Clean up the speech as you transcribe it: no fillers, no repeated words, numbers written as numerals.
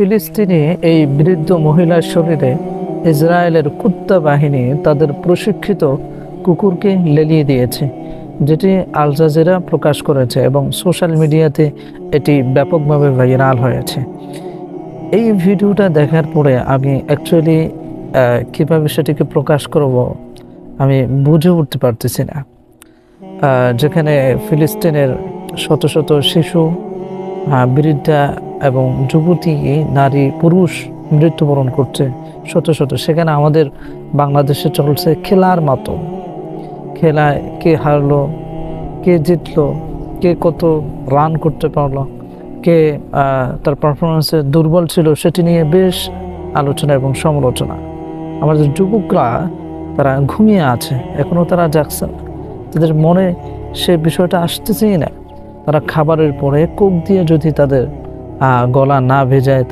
ফিলিস্তিনে এই বৃদ্ধ মহিলার শরীরে ইসরায়েলের কুত্তা বাহিনী তাদের প্রশিক্ষিত কুকুরকে লেলিয়ে দিয়েছে, যেটি আল জাজিরা প্রকাশ করেছে এবং সোশ্যাল মিডিয়াতে এটি ব্যাপকভাবে ভাইরাল হয়েছে। এই ভিডিওটা দেখার পরে আমি অ্যাকচুয়ালি কীভাবে সেটিকে প্রকাশ করব আমি বুঝে উঠতে পারতেছি না। যেখানে ফিলিস্তিনের শত শত শিশু, বৃদ্ধা এবং যুবতী, নারী, পুরুষ মৃত্যুবরণ করছে শত শত, সেখানে আমাদের বাংলাদেশে চলছে খেলার মতো। খেলায় কে হারলো, কে জিতলো, কে কত রান করতে পারলো, কে তার পারফরমেন্সে দুর্বল ছিল, সেটি নিয়ে বেশ আলোচনা এবং সমালোচনা। আমাদের যুবকরা তারা ঘুমিয়ে আছে, এখনও তারা জাগছে না, তাদের মনে সে বিষয়টা আসতেছেই না। তারা খাবারের পরে কোক দিয়ে যদি তাদের গলা না ভেজায়